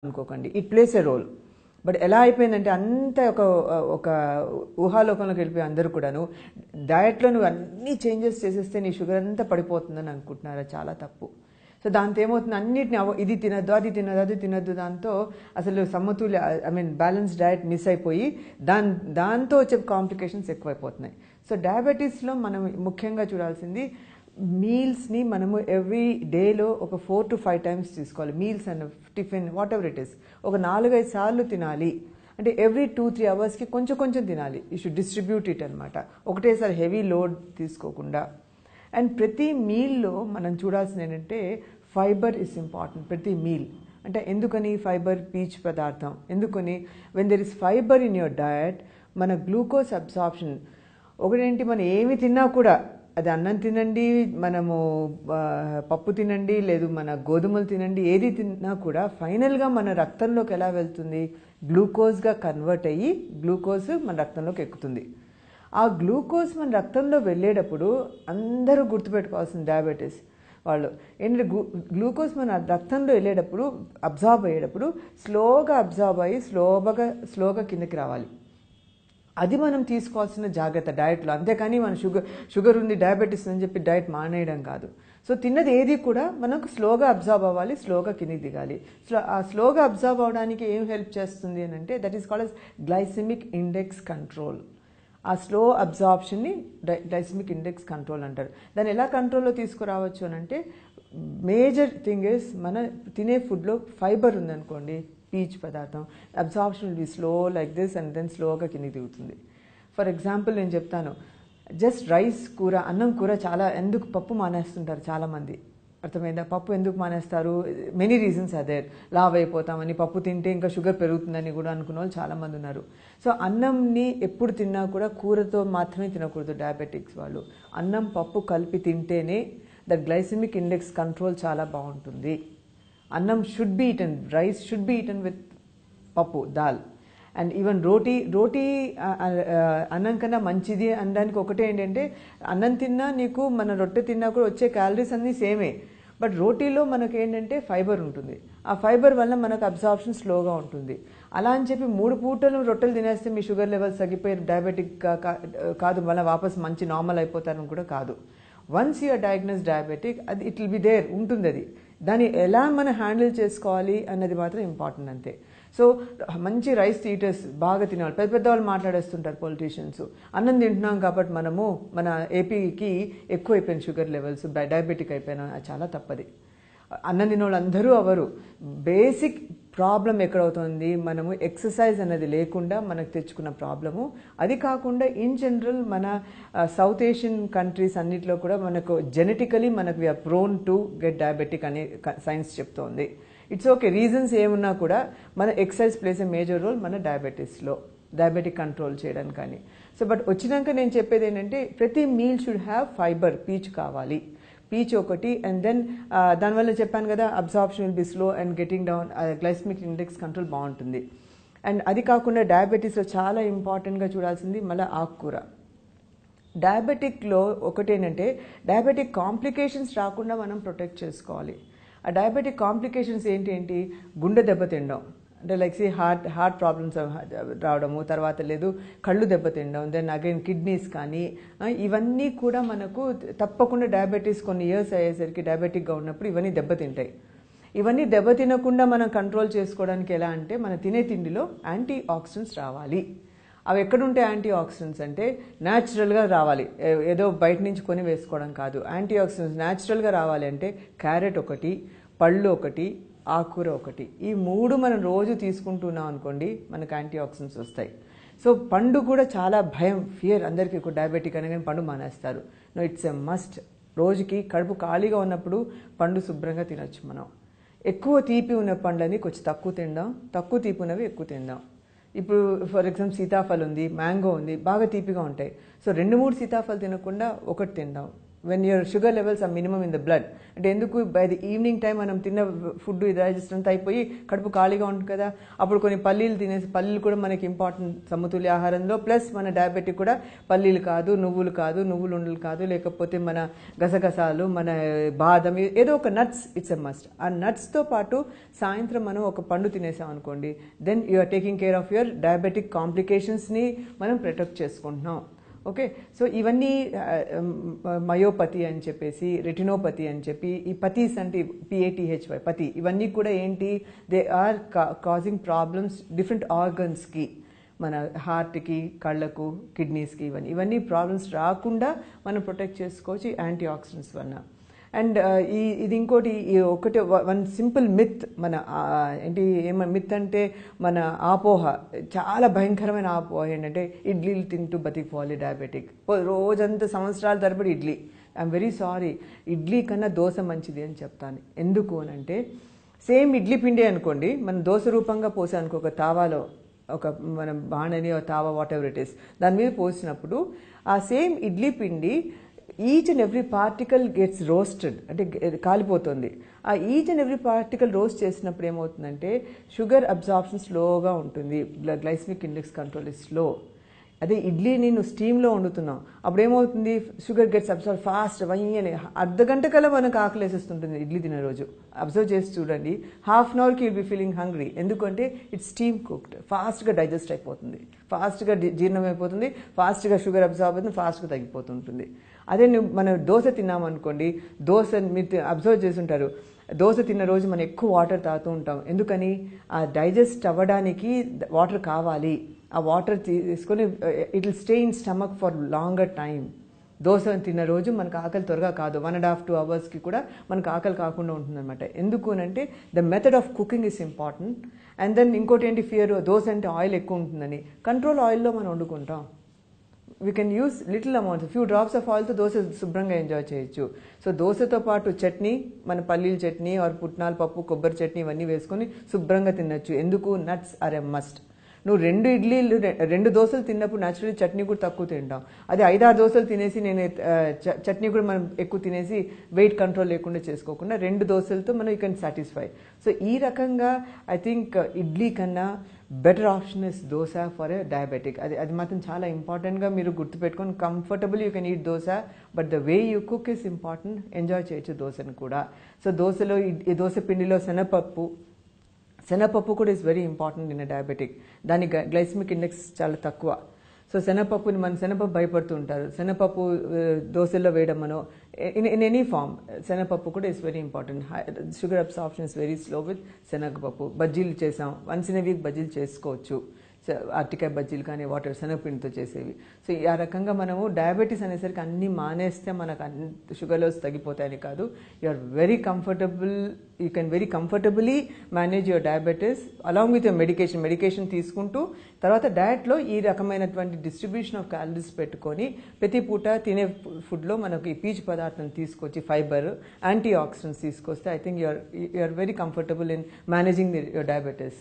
అనుకోకండి. It plays a role. But ఎలా అయిపోయిందంటే అంత ఒక ఊహాలోకంలోకి వెళ్ళిపోయి అందరూ కూడాను డయట్లో నువ్వు అన్ని చేంజెస్ చేసేస్తే నీ షుగర్ అంతా పడిపోతుందని అనుకుంటున్నారు. చాలా తప్పు. సో దాంతో ఏమవుతుంది, అన్నిటిని ఇది తినద్దు అది తినద్దు అది తినద్దు, దాంతో అసలు సమతుల్య బ్యాలెన్స్ డయట్ మిస్ అయిపోయి దాంతో వచ్చే కాంప్లికేషన్స్ ఎక్కువైపోతున్నాయి. సో డయాబెటీస్లో మనం ముఖ్యంగా చూడాల్సింది మీల్స్ని మనము ఎవ్రీ డేలో ఒక 4 to 5 times తీసుకోవాలి. Meals and tiffin what ever it is ఒక 4-5 సార్లు తినాలి. అంటే ఎవ్రీ 2-3 అవర్స్కి కొంచెం కొంచెం తినాలి. యూ షుడ్ డిస్ట్రిబ్యూట్ ఇట్ అనమాట. ఒకటేసారి హెవీ లోడ్ తీసుకోకుండా. అండ్ ప్రతి మీల్లో మనం చూడాల్సింది ఏంటంటే ఫైబర్ ఇస్ ఇంపార్టెంట్. ప్రతి మీల్ అంటే ఎందుకని ఫైబర్ పీచు పదార్థం ఎందుకని when there is fibre in your diet మన గ్లూకోజ్ అబ్సార్ప్షన్ ఒకటేంటి మనం ఏమి తిన్నా కూడా అది అన్నం తినండి, మనము పప్పు తినండి, లేదు మన గోధుమలు తినండి, ఏది తిన్నా కూడా ఫైనల్గా మన రక్తంలోకి ఎలా వెళ్తుంది, గ్లూకోజ్గా కన్వర్ట్ అయ్యి గ్లూకోజ్ మన రక్తంలోకి ఎక్కుతుంది. ఆ గ్లూకోజ్ మన రక్తంలో వెళ్ళేటప్పుడు అందరూ గుర్తుపెట్టుకోవాల్సిన డయాబెటీస్ వాళ్ళు ఏంటంటే గ్లూకోజ్ మన రక్తంలో వెళ్ళేటప్పుడు అబ్జార్బ్ అయ్యేటప్పుడు స్లోగా అబ్జార్బ్ అయ్యి స్లోగా కిందకి రావాలి. అది మనం తీసుకోవాల్సిన జాగ్రత్త డయట్లో. అంతేకాని మన షుగర్ ఉంది డయాబెటీస్ అని చెప్పి డయట్ మానేయడం కాదు. సో తిన్నది ఏది కూడా మనకు స్లోగా అబ్జార్బ్ అవ్వాలి, స్లోగా కిందికి దిగాలి. ఆ స్లోగా అబ్జార్బ్ అవ్వడానికి ఏం హెల్ప్ చేస్తుంది అని అంటే that is called as glycemic index control. ఆ స్లో అబ్జార్ప్షన్ని గ్లైసెమిక్ ఇండెక్స్ కంట్రోల్ అంటారు. దాన్ని ఎలా కంట్రోల్లో తీసుకురావచ్చు అని అంటే మేజర్ థింగ్ ఇస్ మన తినే ఫుడ్లో ఫైబర్ ఉందనుకోండి, పీచు పదార్థం, absorption will be slow like this and then స్లోగా కిందికి దిగుతుంది. ఫర్ ఎగ్జాంపుల్ నేను చెప్తాను, జస్ట్ రైస్ కూర అన్నం కూర చాలా ఎందుకు పప్పు మానేస్తుంటారు చాలామంది. అర్థమైందా? పప్పు ఎందుకు మానేస్తారు? మెనీ రీజన్స్ అదే. లావ్ అయిపోతామని, పప్పు తింటే ఇంకా షుగర్ పెరుగుతుందని కూడా అనుకున్న వాళ్ళు చాలామంది ఉన్నారు. సో అన్నంని ఎప్పుడు తిన్నా కూడా కూరతో మాత్రమే తినకూడదు డయాబెటిక్స్ వాళ్ళు. అన్నం పప్పు కలిపి తింటేనే దట్ గ్లైసెమిక్ ఇండెక్స్ కంట్రోల్ చాలా బాగుంటుంది. అన్నం should be eaten, rice should be eaten with పప్పు, దాల్. అండ్ ఈవెన్ రోటీ అన్నం కన్నా మంచిది అనడానికి ఒకటే ఏంటంటే అన్నం తిన్నా నీకు మన రొట్టె తిన్నా కూడా వచ్చే క్యాలరీస్ అన్నీ సేమే. బట్ రోటీలో మనకు ఏంటంటే ఫైబర్ ఉంటుంది. ఆ ఫైబర్ వల్ల మనకు అబ్జార్ప్షన్ స్లోగా ఉంటుంది. అలా అని చెప్పి 3 పూటలు రొట్టెలు తినేస్తే మీ షుగర్ లెవెల్స్ తగ్గిపోయి డయాబెటిక్ కాదు, మళ్ళీ వాపస్ మంచి నార్మల్ అయిపోతారని కూడా కాదు. వన్స్ యూఆర్ డయాగ్నోస్ డయాబెటిక్ అది ఇట్ విల్ బి దేర్ ఉంటుంది. అది దాన్ని ఎలా మనం హ్యాండిల్ చేసుకోవాలి అన్నది మాత్రం ఇంపార్టెంట్ అంతే. సో మంచి రైస్ ఈటర్స్ బాగా తినాలి. పెద్ద వాళ్ళు మాట్లాడేస్తుంటారు పొలిటీషియన్స్, అన్నం తింటున్నాం కాబట్టి మన ఏపీకి ఎక్కువ అయిపోయిన షుగర్ లెవెల్స్, డయాబెటిక్ అయిపోయినా, చాలా తప్పది. అన్నం తిన వాళ్ళు అందరూ అవరు. బేసిక్ ప్రాబ్లం ఎక్కడవుతుంది, మనము ఎక్సర్సైజ్ అనేది లేకుండా మనకు తెచ్చుకున్న ప్రాబ్లము. అది కాకుండా ఇన్ జనరల్ మన సౌత్ ఏషియన్ కంట్రీస్ అన్నిట్లో కూడా మనకు జెనెటికలీ మనకు we are prone to get diabetic అనే సైన్స్ చెప్తోంది. ఇట్స్ ఓకే, రీజన్స్ ఏమున్నా కూడా మన exercise plays a major role మన డయాబెటీస్లో, డయాబెటిక్ కంట్రోల్ చేయడానికి కానీ. సో బట్ వచ్చినాక నేను చెప్పేది ఏంటంటే ప్రతి మీల్ షుడ్ హ్యావ్ ఫైబర్, పీచు కావాలి. పీచ్ ఒకటి. అండ్ దెన్ దానివల్ల చెప్పాను కదా absorption will be slow and getting down, glycemic index control బాగుంటుంది. అండ్ అది కాకుండా డయాబెటీస్లో చాలా ఇంపార్టెంట్గా చూడాల్సింది మళ్ళీ ఆకుకూర. డయాబెటిక్లో ఒకటేంటంటే డయాబెటిక్ కాంప్లికేషన్స్ రాకుండా మనం ప్రొటెక్ట్ చేసుకోవాలి. ఆ డయాబెటిక్ కాంప్లికేషన్స్ ఏంటి, గుండె దెబ్బతిండడం అంటే లైక్ హార్ట్ ప్రాబ్లమ్స్ రావడము, తర్వాత లేదు కళ్ళు దెబ్బతిండడం, దెన్ అగైన్ కిడ్నీస్ కానీ, ఇవన్నీ కూడా మనకు తప్పకుండా డయాబెటీస్ కొన్ని ఇయర్స్ అయ్యేసరికి డయాబెటిక్గా ఉన్నప్పుడు ఇవన్నీ దెబ్బతింటాయి. ఇవన్నీ దెబ్బతినకుండా మనం కంట్రోల్ చేసుకోవడానికి ఎలా అంటే మన తినే తిండిలో యాంటీ ఆక్సిడెంట్స్ రావాలి. అవి ఎక్కడుంటే యాంటీ ఆక్సిడెంట్స్ అంటే న్యాచురల్గా రావాలి, ఏదో బయట నుంచి కొని వేసుకోవడం కాదు. యాంటీ ఆక్సిడెంట్స్ న్యాచురల్గా రావాలి అంటే క్యారెట్ ఒకటి, పళ్ళు ఒకటి, ఆకుకూర ఒకటి. ఈ 3 మనం రోజు తీసుకుంటున్నాం అనుకోండి మనకు యాంటీ ఆక్సిడెంట్స్ వస్తాయి. సో పండు కూడా చాలా భయం, ఫియర్ అందరికీ. డయాబెటిక్ అనగానే పండు మానేస్తారు. No, it's a must. రోజుకి కడుపు ఖాళీగా ఉన్నప్పుడు పండు శుభ్రంగా తినొచ్చు మనం. ఎక్కువ తీపి ఉన్న పండ్లని కొంచెం తక్కువ తిందాం, తక్కువ తీపి ఉన్నవి ఎక్కువ తిందాం. ఇప్పుడు ఫర్ ఎగ్జాంపుల్ సీతాఫలం ఉంది, మ్యాంగో ఉంది, బాగా తీపిగా ఉంటాయి. సో 2-3 సీతాఫలం తినకుండా ఒకటి తిందాం. when your sugar levels are minimum in the blood. అంటే ఎందుకు బై ది ఈవినింగ్ టైం మనం తిన్న ఫుడ్ డైజెస్ట్ అంతా అయిపోయి కడుపు ఖాళీగా ఉంటుంది కదా, అప్పుడు కొన్ని పల్లీలు తినేసి, పల్లీలు కూడా మనకి ఇంపార్టెంట్ సమతుల్య ఆహారంలో. ప్లస్ మన డయాబెటిక్ కూడా పల్లీలు కాదు, నువ్వులు ఉండలు కాదు, లేకపోతే మన గసగసాలు, మన బాదం, ఏదో ఒక నట్స్, ఇట్స్ ఎ మస్ట్. ఆ నట్స్తో పాటు సాయంత్రం మనం ఒక పండు తినేసాం అనుకోండి, then you are taking care of your diabetic కాంప్లికేషన్స్ని మనం ప్రొటెక్ట్ చేసుకుంటున్నాం. ఓకే, సో ఇవన్నీ మయోపతి అని చెప్పేసి, రెటినోపతి అని చెప్పి, ఈ పతీస్ అంటే PATHY పతి, ఇవన్నీ కూడా ఏంటి, they are causing problems different ఆర్గన్స్కి, మన హార్ట్కి, కళ్ళకు, కిడ్నీస్కి, ఇవన్నీ ప్రాబ్లమ్స్ రాకుండా మనం ప్రొటెక్ట్ చేసుకోవచ్చు యాంటీ ఆక్సిడెంట్స్ వల్ల. అండ్ ఇది ఇంకోటి, ఒకటి వన్ సింపుల్ మిత్, మన ఏంటి మిత్ అంటే మన ఆపోహ, చాలా భయంకరమైన ఆపోహ ఏంటంటే ఇడ్లీలు తింటూ బతికిపోవాలి డయాబెటిక్, రోజంతా సంవత్సరాల తరబడి idli. I'm very sorry, idli కన్నా దోశ మంచిది అని చెప్తాను. ఎందుకు అని అంటే, సేమ్ ఇడ్లీ పిండి అనుకోండి, మనం దోశ రూపంగా పోసాం అనుకో, ఒక తావాలో, ఒక మన బాణని tawa whatever it is, దాని మీద పోసినప్పుడు ఆ సేమ్ ఇడ్లీ పిండి each and every particle gets roasted, అంటే కాలిపోతుంది. ఆ each and every particle roast చేసినప్పుడు ఏమవుతుందంటే షుగర్ అబ్జార్ప్షన్ స్లోగా ఉంటుంది, glycemic index control is slow. అదే ఇడ్లీని నువ్వు స్టీమ్లో వండుతున్నావు, అప్పుడు ఏమవుతుంది, షుగర్ గెట్స్ అబ్జర్వ్ ఫాస్ట్, అని అర్ధగంట కల్లా మనకు ఆకలి వేసేస్తుంటుంది ఇడ్లీ తినే రోజు. అబ్జర్వ్ చేసి చూడండి, హాఫ్ అన్ అవర్కి విల్ బి ఫీలింగ్ హంగ్రీ. ఎందుకంటే ఇట్స్ స్టీమ్ కుక్డ్, ఫాస్ట్గా డైజెస్ట్ అయిపోతుంది, ఫాస్ట్గా జీర్ణం అయిపోతుంది, ఫాస్ట్గా షుగర్ అబ్జర్వ్ అవుతుంది, ఫాస్ట్గా తగ్గిపోతుంటుంది. అదే మనం దోశ తిన్నామనుకోండి, దోశ మీరు అబ్జర్వ్ చేసి ఉంటారు, దోశ తిన్న రోజు మనం ఎక్కువ వాటర్ తాగుతూ ఉంటాం. ఎందుకని, ఆ డైజెస్ట్ అవ్వడానికి వాటర్ కావాలి. ఆ వాటర్ తీసుకొని it will stay in stomach for longer time. Dosa తిన్న రోజు మనకు ఆకలి త్వరగా కాదు, 1.5 to 2 hours కూడా మనకు ఆకలి కాకుండా ఉంటుందన్నమాట. ఎందుకు అంటే the method of cooking is important. And then ఇంకోటి ఏంటి, ఫియర్, దోశ అంటే ఆయిల్ ఎక్కువ ఉంటుందని, కంట్రోల్ ఆయిల్లో మనం వండుకుంటాం. We can use little amounts, few drops of ఆయిల్తో దోశ శుభ్రంగా ఎంజాయ్ చేయొచ్చు. సో దోశతో పాటు చట్నీ, మన పల్లీల చట్నీ ఆర్ పుట్నాల పప్పు, కొబ్బరి చట్నీ ఇవన్నీ వేసుకొని శుభ్రంగా తినచ్చు. ఎందుకు, నట్స్ ఆర్ ఎ మస్ట్. నువ్వు 2 దోశలు తిన్నప్పుడు న్యాచురల్లీ చట్నీ కూడా తక్కువ తింటాం. అదే 5-6 దోశలు తినేసి నేను చట్నీ కూడా మనం ఎక్కువ తినేసి వెయిట్ కంట్రోల్ లేకుండా చేసుకోకుండా 2 దోశలతో మనం యూ కెన్ సాటిస్ఫై. సో ఈ రకంగా ఐ థింక్ ఇడ్లీ కన్నా better option is dosa for a diabetic. అది మాత్రం చాలా ఇంపార్టెంట్గా మీరు గుర్తుపెట్టుకొని, comfortable you can eat dosa, but the way you cook is important. Enjoy చేయొచ్చు దోశను కూడా. సో దోశలో, ఈ దోశ పిండిలో శనగపప్పు కూడా is very important in diabetic. దాని గ్లైసెమిక్ ఇండెక్స్ చాలా తక్కువ. సో శనగపప్పుని, మన శనగపప్పు భయపడుతూ ఉంటారు, శనగపప్పు దోశల్లో వేయడం, మనం ఇన్ ఎనీ ఫామ్ శనగపప్పు కూడా is very important. Sugar absorption is very slow with శనగపప్పు. బజ్జీలు చేసాం, వన్స్ ఇన్ ఎ వీక్ బజ్జీలు చేసుకోవచ్చు, అరటికాయ బజ్జీలు కానీ వాటర్ శనగపిండితో చేసేవి. సో ఆ రకంగా మనము డయాబెటీస్ అనేసరికి అన్నీ మానేస్తే మనకు షుగర్ లెవెల్స్ తగ్గిపోతాయని కాదు. You are very comfortable, you can very comfortably manage your diabetes along with your medication తీసుకుంటూ, తర్వాత డయట్లో ఈ రకమైనటువంటి డిస్ట్రిబ్యూషన్ ఆఫ్ క్యాలరీస్ పెట్టుకొని ప్రతి పూట తినే ఫుడ్లో మనకి పీచు పదార్థం తీసుకొచ్చి, ఫైబర్, యాంటీ ఆక్సిడెంట్స్ తీసుకొస్తే I think you are very comfortable in managing your diabetes.